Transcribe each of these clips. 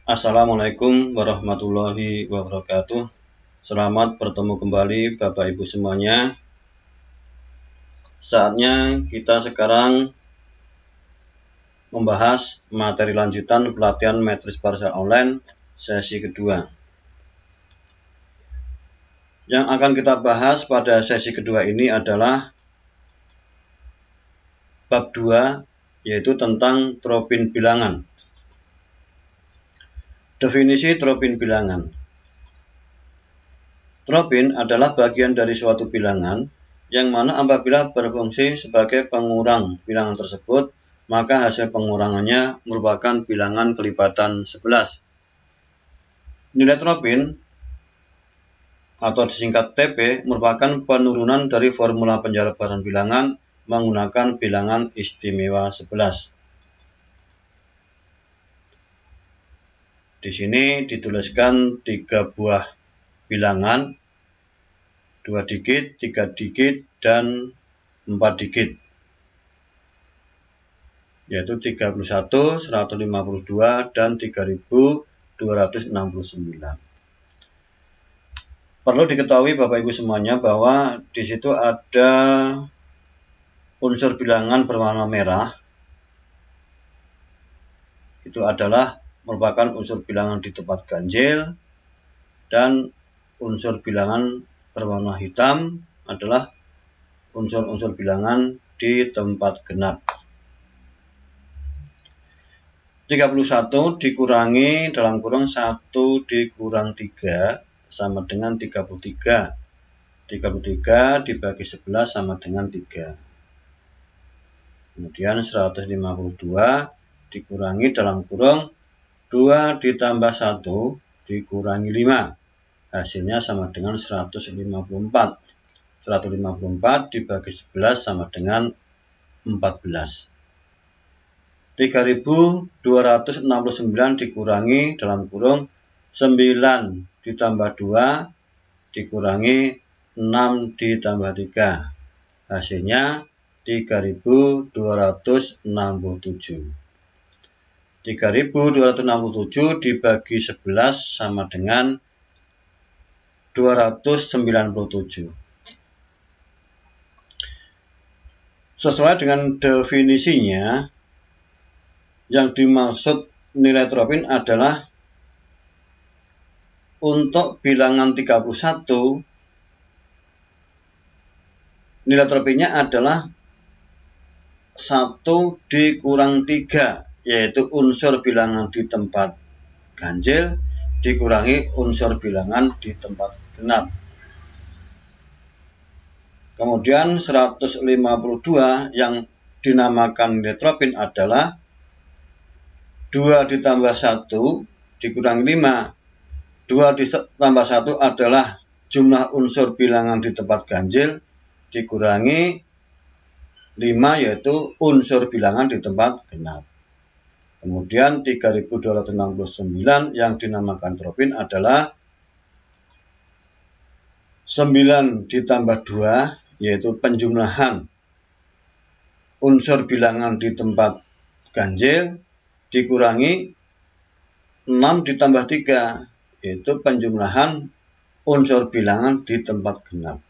Assalamualaikum warahmatullahi wabarakatuh. Selamat bertemu kembali Bapak Ibu semuanya. Saatnya kita sekarang membahas materi lanjutan pelatihan Matriks Parsial Online sesi kedua. Yang akan kita bahas pada sesi kedua ini adalah bab 2, yaitu tentang tropin bilangan. Definisi tropin bilangan. Tropin adalah bagian dari suatu bilangan yang mana apabila berfungsi sebagai pengurang bilangan tersebut, maka hasil pengurangannya merupakan bilangan kelipatan 11. Nilai tropin atau disingkat TP merupakan penurunan dari formula penjabaran bilangan menggunakan bilangan istimewa 11. Di sini dituliskan 3 buah bilangan, 2 digit, 3 digit, dan 4 digit, yaitu 31, 152, dan 3269. Perlu diketahui Bapak Ibu semuanya bahwa di situ ada unsur bilangan berwarna merah. Itu adalah merupakan unsur bilangan di tempat ganjil, dan unsur bilangan berwarna hitam adalah unsur-unsur bilangan di tempat genap. 31 dikurangi dalam kurung 1 dikurang 3 sama dengan 33. 33 dibagi 11 sama dengan 3. Kemudian 152 dikurangi dalam kurung 2 ditambah 1 dikurangi 5. Hasilnya sama dengan 154. 154 dibagi 11 sama dengan 14. 3269 dikurangi dalam kurung 9 ditambah 2 dikurangi 6 ditambah 3. Hasilnya 3267. 3267 dibagi 11 sama dengan 297. Sesuai dengan definisinya, yang dimaksud nilai tropin adalah untuk bilangan 31, nilai tropinnya adalah 1 dikurang 3, yaitu unsur bilangan di tempat ganjil dikurangi unsur bilangan di tempat genap. Kemudian 152 yang dinamakan nilai tropin adalah 2 ditambah 1 dikurangi 5. 2 ditambah 1 adalah jumlah unsur bilangan di tempat ganjil dikurangi 5, yaitu unsur bilangan di tempat genap. Kemudian 3269 yang dinamakan tropin adalah 9 ditambah 2, yaitu penjumlahan unsur bilangan di tempat ganjil dikurangi 6 ditambah 3, yaitu penjumlahan unsur bilangan di tempat genap.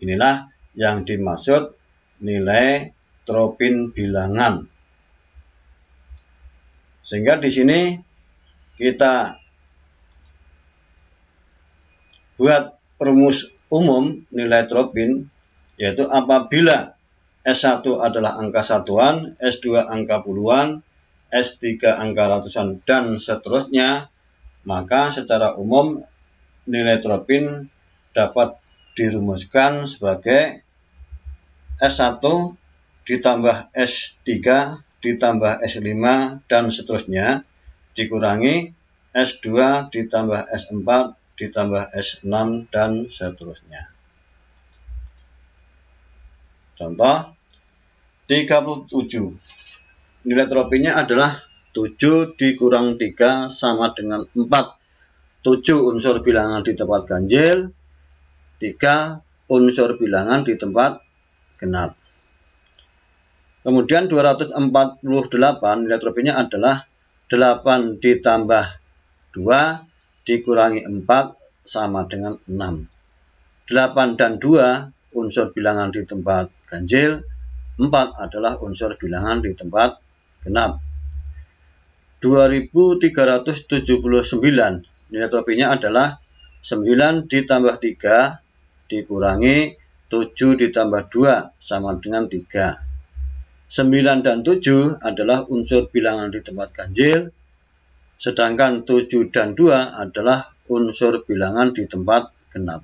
Inilah yang dimaksud nilai tropin bilangan. Sehingga di sini kita buat rumus umum nilai tropin, yaitu apabila S1 adalah angka satuan, S2 angka puluhan, S3 angka ratusan, dan seterusnya, maka secara umum nilai tropin dapat dirumuskan sebagai S1 ditambah S3 ditambah S5 dan seterusnya dikurangi S2 ditambah S4 ditambah S6 dan seterusnya. Contoh 37. Nilai tropinnya adalah 7 dikurang 3 sama dengan 4. 7 unsur bilangan di tempat ganjil, 3 unsur bilangan di tempat genap. Kemudian 248 nilai tropinnya adalah 8 ditambah 2 dikurangi 4 sama dengan 6. 8 dan 2 unsur bilangan di tempat ganjil, 4 adalah unsur bilangan di tempat genap. 2379 nilai tropinya adalah 9 ditambah 3 dikurangi 7 ditambah 2 sama dengan 3. 9 dan 7 adalah unsur bilangan di tempat ganjil, sedangkan 7 dan 2 adalah unsur bilangan di tempat genap.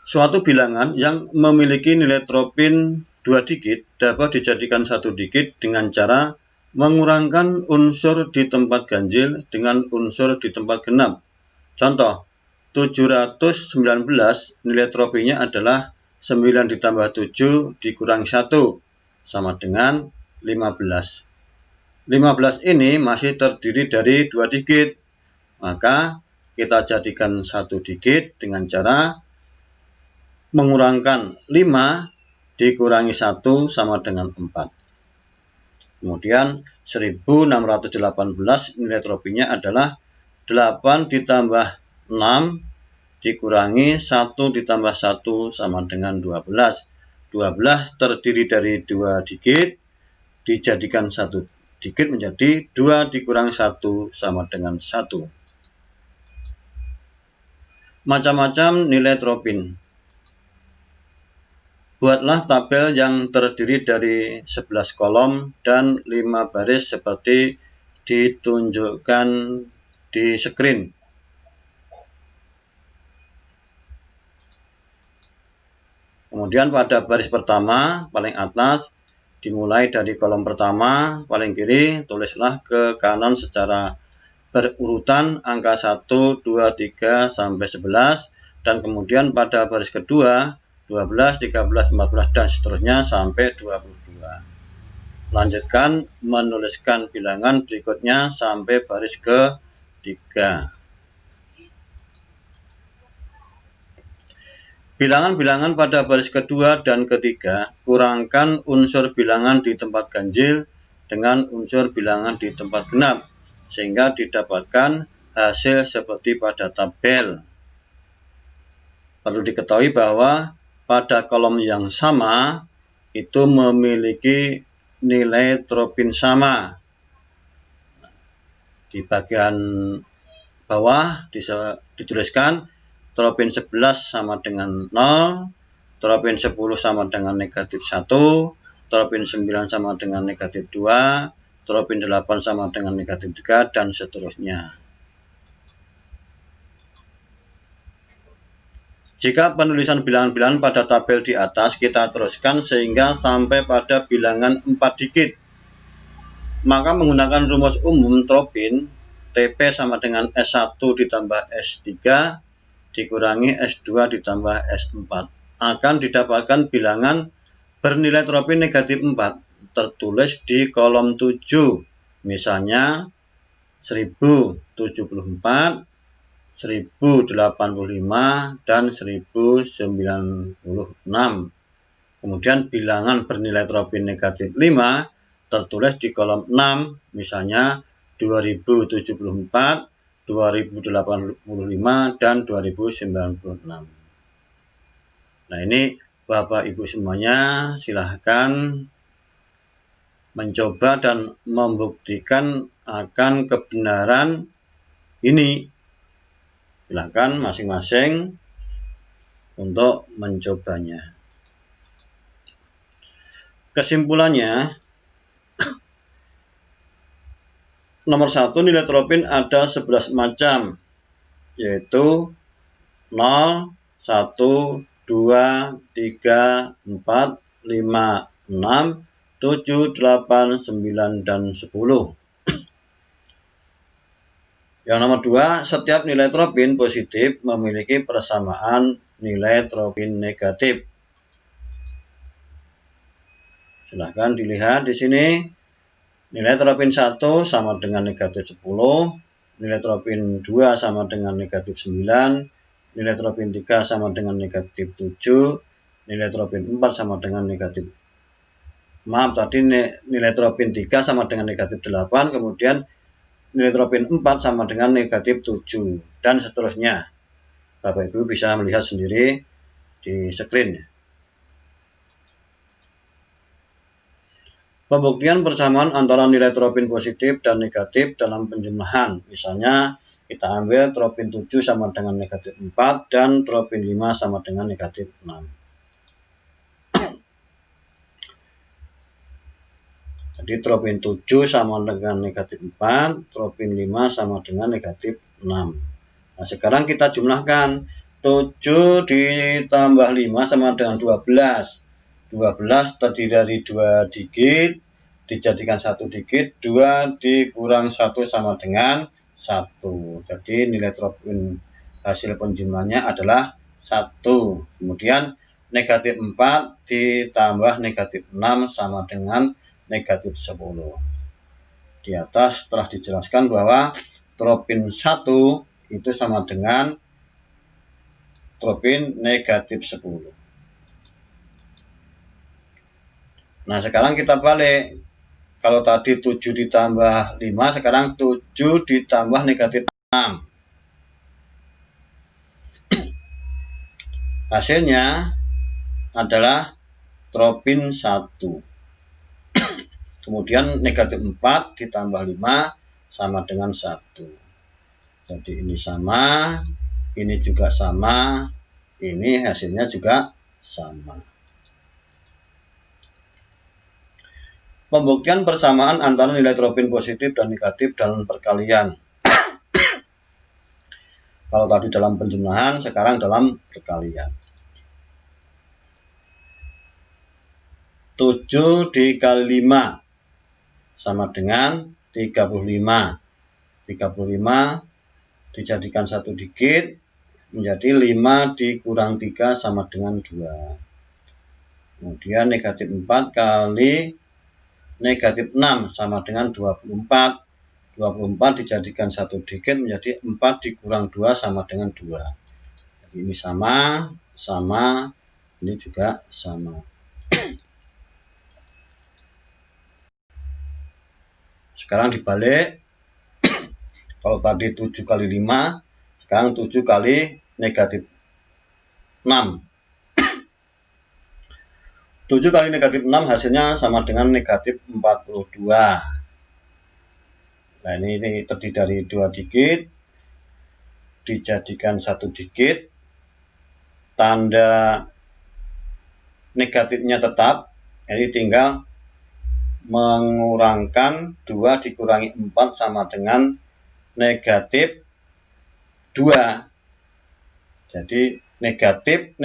Suatu bilangan yang memiliki nilai tropin 2 digit dapat dijadikan 1 digit dengan cara mengurangkan unsur di tempat ganjil dengan unsur di tempat genap. Contoh, 719 nilai tropinya adalah 9 ditambah 7 dikurangi 1 sama dengan 15. 15 ini masih terdiri dari 2 digit. Maka kita jadikan 1 digit dengan cara mengurangkan 5 dikurangi 1 sama dengan 4. Kemudian 1618 nilai tropinya adalah 8 ditambah 6 dikurangi 1 ditambah 1 sama dengan 12. 12 terdiri dari 2 digit, dijadikan 1 digit menjadi 2 dikurangi 1 sama dengan 1. Macam-macam nilai tropin. Buatlah tabel yang terdiri dari 11 kolom dan 5 baris seperti ditunjukkan di screen. Kemudian pada baris pertama paling atas, dimulai dari kolom pertama paling kiri, tulislah ke kanan secara berurutan angka 1, 2, 3 sampai 11, dan kemudian pada baris kedua 12, 13, 14 dan seterusnya sampai 22. Lanjutkan menuliskan bilangan berikutnya sampai baris ke-3. Bilangan-bilangan pada baris kedua dan ketiga, kurangkan unsur bilangan di tempat ganjil dengan unsur bilangan di tempat genap, sehingga didapatkan hasil seperti pada tabel. Perlu diketahui bahwa pada kolom yang sama itu memiliki nilai tropin sama. Di bagian bawah dituliskan tropin 11 sama dengan 0, tropin 10 sama dengan negatif 1, tropin 9 sama dengan negatif 2, tropin 8 sama dengan negatif 3, dan seterusnya. Jika penulisan bilangan-bilangan pada tabel di atas kita teruskan sehingga sampai pada bilangan 4 digit, maka menggunakan rumus umum tropin, TP sama dengan S1 ditambah S3 dikurangi S2 ditambah S4, akan didapatkan bilangan bernilai tropin negatif 4, tertulis di kolom 7, misalnya 1074, 1085, dan 1096. Kemudian bilangan bernilai tropin negatif 5 tertulis di kolom 6, misalnya 2074, 2085, dan 2096. Nah, ini Bapak Ibu semuanya silahkan mencoba dan membuktikan akan kebenaran ini. Silakan masing-masing untuk mencobanya. Kesimpulannya, nomor 1, nilai tropin ada 11 macam, yaitu 0, 1, 2, 3, 4, 5, 6, 7, 8, 9, dan 10. Yang nomor 2, setiap nilai tropin positif memiliki persamaan nilai tropin negatif. Silahkan dilihat di sini. Nilai tropin 1 sama dengan negatif 10, nilai tropin 2 sama dengan negatif 9, nilai tropin 3 sama dengan negatif 7, nilai tropin 4 sama dengan negatif Maaf, tadi nilai tropin 3 sama dengan negatif 8, kemudian nilai tropin 4 sama dengan negatif 7, dan seterusnya. Bapak Ibu bisa melihat sendiri di screen. Pembuktian persamaan antara nilai tropin positif dan negatif dalam penjumlahan. Misalnya, kita ambil tropin 7 sama dengan negatif 4 dan tropin 5 sama dengan negatif 6. Jadi tropin 7 sama dengan negatif 4, tropin 5 sama dengan negatif 6. Nah, sekarang kita jumlahkan. 7 ditambah 5 sama dengan 12. 12 terdiri dari 2 digit, dijadikan 1 digit, 2 dikurang 1 sama dengan 1. Jadi nilai tropin hasil penjumlahannya adalah 1. Kemudian negatif 4 ditambah negatif 6 sama dengan negatif 10. Di atas telah dijelaskan bahwa tropin 1 itu sama dengan tropin negatif 10. Nah, sekarang kita balik. Kalau tadi 7 ditambah 5, sekarang 7 ditambah negatif 6. Hasilnya adalah tropin 1. Kemudian negatif 4 ditambah 5 sama dengan 1. Jadi ini sama, ini juga sama, ini hasilnya juga sama. Pembuktian persamaan antara nilai tropin positif dan negatif dalam perkalian. Kalau tadi dalam penjumlahan, sekarang dalam perkalian. 7 dikali 5 sama dengan 35. 35 dijadikan 1 digit, menjadi 5 dikurang 3 sama dengan 2. Kemudian negatif 4 kali negatif 6 sama dengan 24. 24 dijadikan 1 digit, menjadi 4 dikurang 2 sama dengan 2. Jadi ini sama, sama, ini juga sama. Sekarang dibalik. Kalau tadi 7 kali 5, sekarang 7 kali negatif 6. 7 kali negatif 6 hasilnya sama dengan negatif 42. Nah, ini terdiri dari 2 digit, dijadikan 1 digit, tanda negatifnya tetap, jadi tinggal mengurangkan 2 dikurangi 4 sama dengan negatif 2. Jadi negatif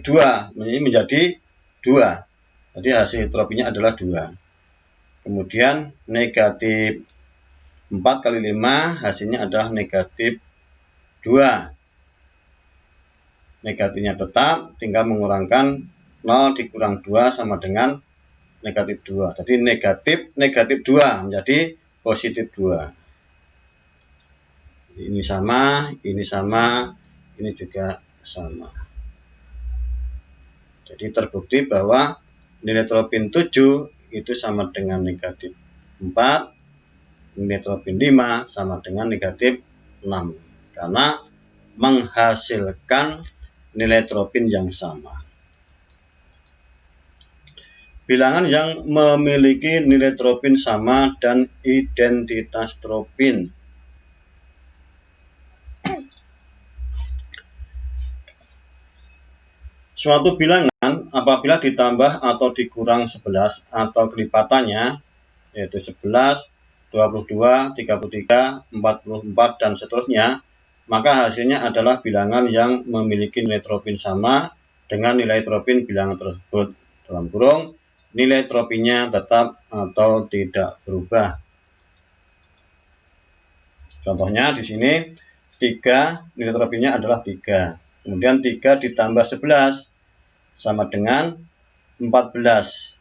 2 ini menjadi 2. Jadi hasil tropinnya adalah 2. Kemudian negatif 4 kali 5 hasilnya adalah negatif 2. Negatifnya tetap, tinggal mengurangkan 0 dikurang 2 sama dengan negatif 2. Jadi negatif 2 menjadi positif 2. Ini sama, ini juga sama. Jadi terbukti bahwa nilai tropin 7 itu sama dengan negatif 4, nilai tropin 5 sama dengan negatif 6. Karena menghasilkan nilai tropin yang sama. Bilangan yang memiliki nilai tropin sama dan identitas tropin. Suatu bilangan apabila ditambah atau dikurang 11 atau kelipatannya, yaitu 11, 22, 33, 44, dan seterusnya, maka hasilnya adalah bilangan yang memiliki nilai tropin sama dengan nilai tropin bilangan tersebut. Dalam kurung, nilai tropinnya tetap atau tidak berubah. Contohnya di sini 3, nilai tropinnya adalah 3. Kemudian 3 ditambah 11 sama dengan 14.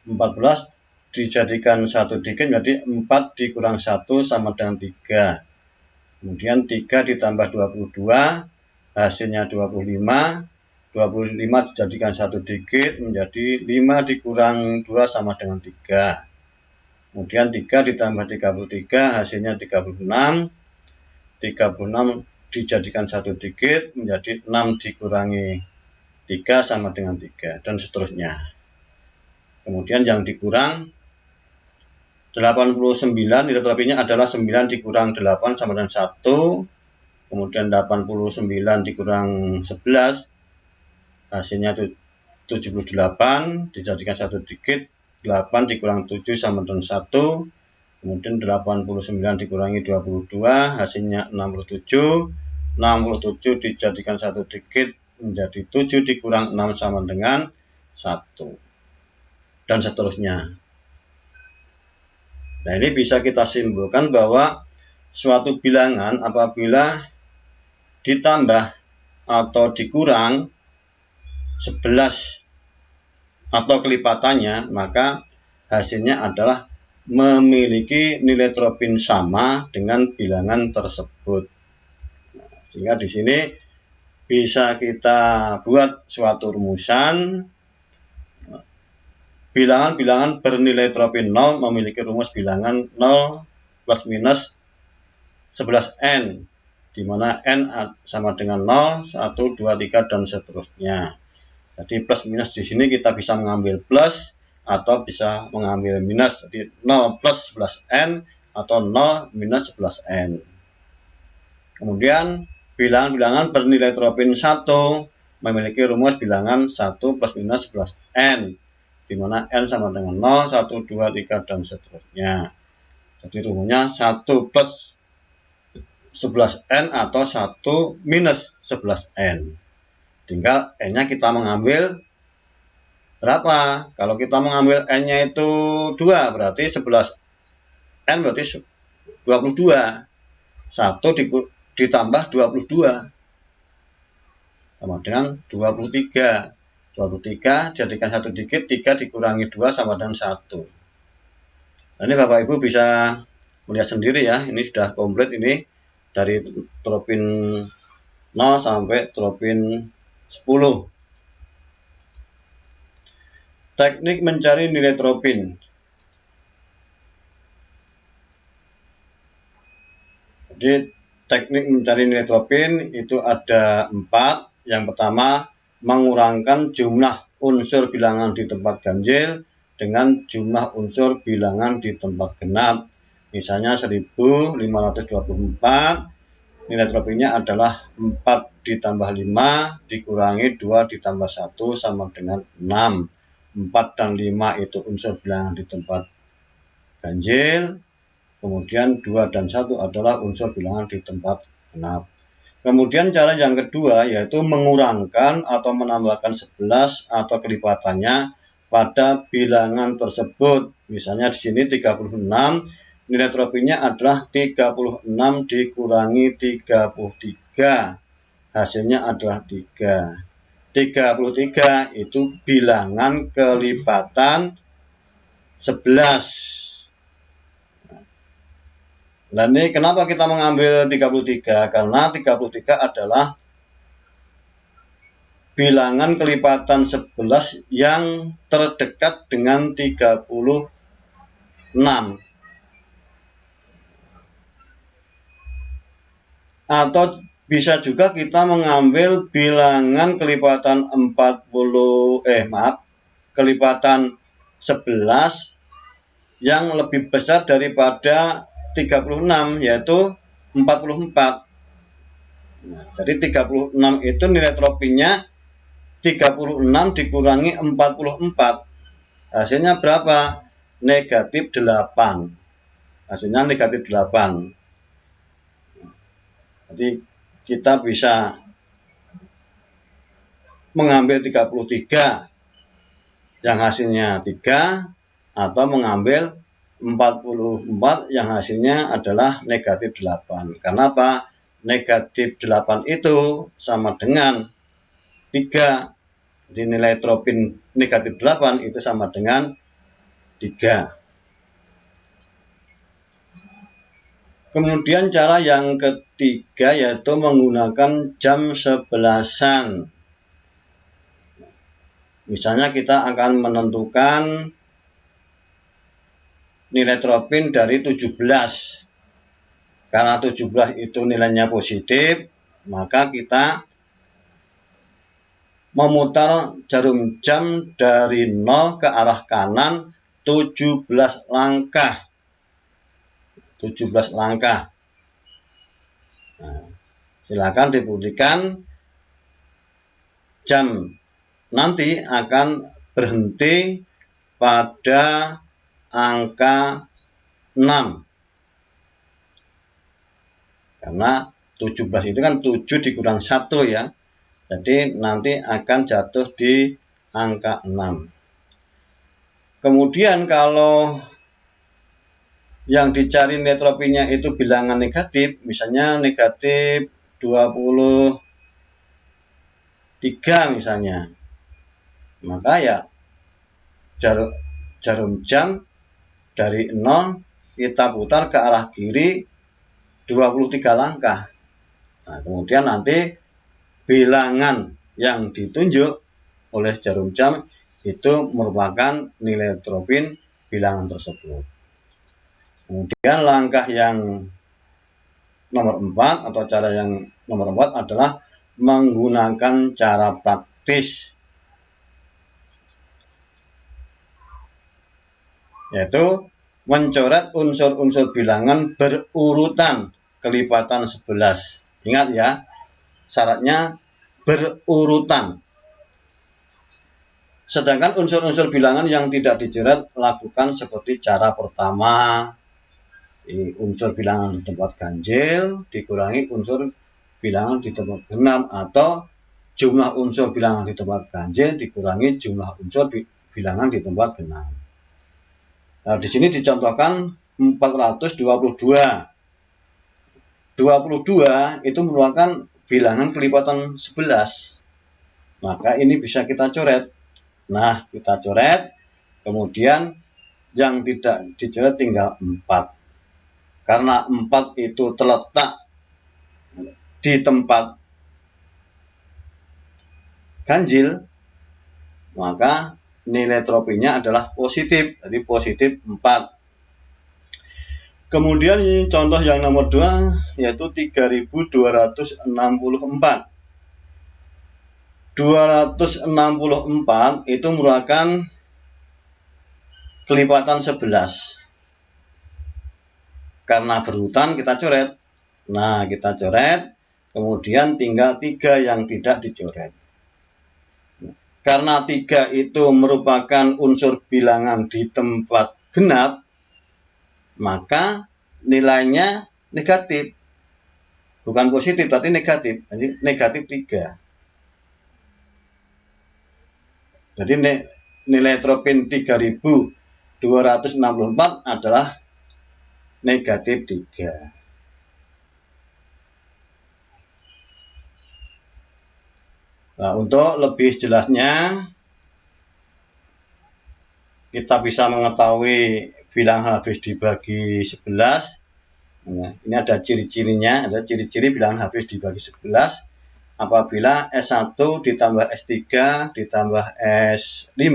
14 dijadikan 1 digit, jadi 4 dikurang 1 sama dengan 3. Kemudian 3 ditambah 22, hasilnya 25. 25 dijadikan 1 digit menjadi 5 dikurang 2 sama dengan 3. Kemudian 3 ditambah 33 hasilnya 36. 36 dijadikan 1 digit menjadi 6 dikurangi 3 sama dengan 3 dan seterusnya. Kemudian yang dikurang 89, nilai tropinya adalah 9 dikurang 8 sama dengan 1. Kemudian 89 dikurang 11 hasilnya 78 dijadikan 1 digit, 8 dikurang 7 sama dengan 1. Kemudian 89 dikurangi 22 hasilnya 67. 67 dijadikan 1 digit menjadi 7 dikurang 6 sama dengan 1 dan seterusnya. Nah, ini bisa kita simpulkan bahwa suatu bilangan apabila ditambah atau dikurang 11 atau kelipatannya, maka hasilnya adalah memiliki nilai tropin sama dengan bilangan tersebut. Nah, sehingga di sini bisa kita buat suatu rumusan. Bilangan-bilangan bernilai tropin 0 memiliki rumus bilangan 0 plus minus 11n, di mana n sama dengan 0, 1, 2, 3, dan seterusnya. Jadi plus minus di sini kita bisa mengambil plus atau bisa mengambil minus. Jadi 0 plus 11n atau 0 minus 11n. Kemudian bilangan-bilangan bernilai tropin 1 memiliki rumus bilangan 1 plus minus 11n, di mana n sama dengan 0, 1, 2, 3, dan seterusnya. Jadi rumusnya 1 plus 11n atau 1 minus 11n. Tinggal n-nya kita mengambil berapa? Kalau kita mengambil n-nya itu 2, berarti 11n berarti 22. 1 ditambah 22 sama dengan 23. 23 jadikan 1 digit, 3 dikurangi 2 sama dengan 1. Nah, ini Bapak Ibu bisa melihat sendiri ya, ini sudah komplit ini dari tropin 0 sampai tropin 10. Teknik mencari nilai tropin. Jadi teknik mencari nilai tropin itu ada 4. Yang pertama, mengurangkan jumlah unsur bilangan di tempat ganjil dengan jumlah unsur bilangan di tempat genap. Misalnya 1524, nilai tropinnya adalah 4 ditambah 5 dikurangi 2 ditambah 1 sama dengan 6. 4 dan 5 itu unsur bilangan di tempat ganjil. Kemudian 2 dan 1 adalah unsur bilangan di tempat genap. Kemudian cara yang kedua yaitu mengurangkan atau menambahkan 11 atau kelipatannya pada bilangan tersebut. Misalnya di sini 36, nilai tropinnya adalah 36 dikurangi 33. Hasilnya adalah 3. 33 itu bilangan kelipatan 11. Nah, ini kenapa kita mengambil 33? Karena 33 adalah bilangan kelipatan 11 yang terdekat dengan 36. Atau bisa juga kita mengambil bilangan kelipatan kelipatan 11 yang lebih besar daripada 36, yaitu 44. Nah, jadi 36 itu nilai tropinnya 36 dikurangi 44. Hasilnya berapa? Negatif 8. Hasilnya negatif 8. Jadi kita bisa mengambil 33 yang hasilnya 3 atau mengambil 44 yang hasilnya adalah negatif 8. Karena apa? Negatif 8 itu sama dengan 3. Jadi nilai tropin negatif 8 itu sama dengan 3. Kemudian cara yang ketiga yaitu menggunakan jam sebelasan. Misalnya kita akan menentukan nilai tropin dari 17. Karena 17 itu nilainya positif, maka kita memutar jarum jam dari 0 ke arah kanan 17 langkah. 17 langkah. Nah, silakan dibuktikan. Jam nanti akan berhenti pada angka 6. Karena 17 itu kan 7 dikurang 1 ya. Jadi nanti akan jatuh di angka 6. Kemudian kalau yang dicari nilai tropinya itu bilangan negatif, misalnya negatif 23 misalnya, maka ya jarum jam dari 0 kita putar ke arah kiri 23 langkah. Nah, kemudian nanti bilangan yang ditunjuk oleh jarum jam itu merupakan nilai tropin bilangan tersebut. Kemudian langkah yang nomor 4 atau cara yang nomor 4 adalah menggunakan cara praktis, yaitu mencoret unsur-unsur bilangan berurutan kelipatan 11. Ingat ya, syaratnya berurutan. Sedangkan unsur-unsur bilangan yang tidak dicoret lakukan seperti cara pertama. Unsur bilangan di tempat ganjil dikurangi unsur bilangan di tempat genap, atau jumlah unsur bilangan di tempat ganjil dikurangi jumlah unsur bilangan di tempat genap. Nah, di sini dicontohkan 422. 22 itu merupakan bilangan kelipatan 11. Maka ini bisa kita coret. Nah, kita coret, kemudian yang tidak dicoret tinggal 4. Karena 4 itu terletak di tempat ganjil, maka nilai tropinya adalah positif, jadi positif 4. Kemudian contoh yang nomor 2 yaitu 3264. 264 itu merupakan kelipatan 11. Karena berurutan kita coret. Nah, kita coret, kemudian tinggal 3 yang tidak dicoret. Karena 3 itu merupakan unsur bilangan di tempat genap, maka nilainya negatif. Bukan positif, tapi negatif. Jadi negatif 3. Jadi nilai tropin 3264 adalah negatif 3. Nah, untuk lebih jelasnya kita bisa mengetahui bilangan habis dibagi 11. Nah, ini ada ciri-cirinya, ada ciri-ciri bilangan habis dibagi 11 apabila S1 ditambah S3 ditambah S5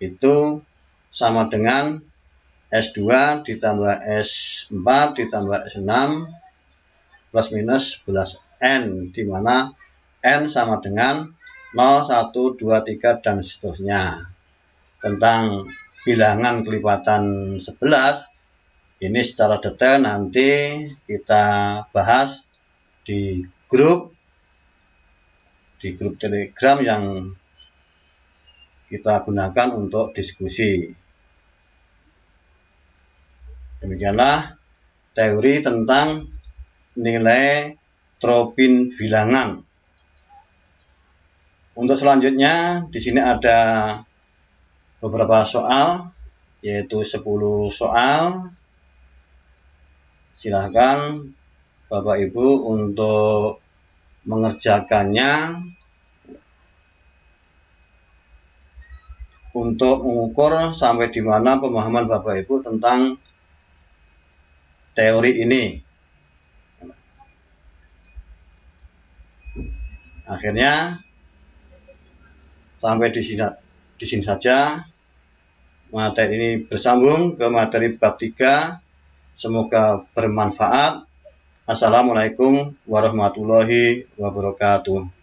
itu sama dengan S2 ditambah S4 ditambah S6 plus minus 11N, di mana N sama dengan 0, 1, 2, 3, dan seterusnya. Tentang bilangan kelipatan 11, ini secara detail nanti kita bahas di grup Telegram yang kita gunakan untuk diskusi. Demikianlah teori tentang nilai tropin bilangan. Untuk selanjutnya di sini ada beberapa soal, yaitu 10 soal. Silahkan Bapak Ibu untuk mengerjakannya untuk mengukur sampai di mana pemahaman Bapak Ibu tentang teori ini. Akhirnya Sampai di sini saja. Materi ini bersambung ke materi bab 3. Semoga bermanfaat. Assalamualaikum warahmatullahi wabarakatuh.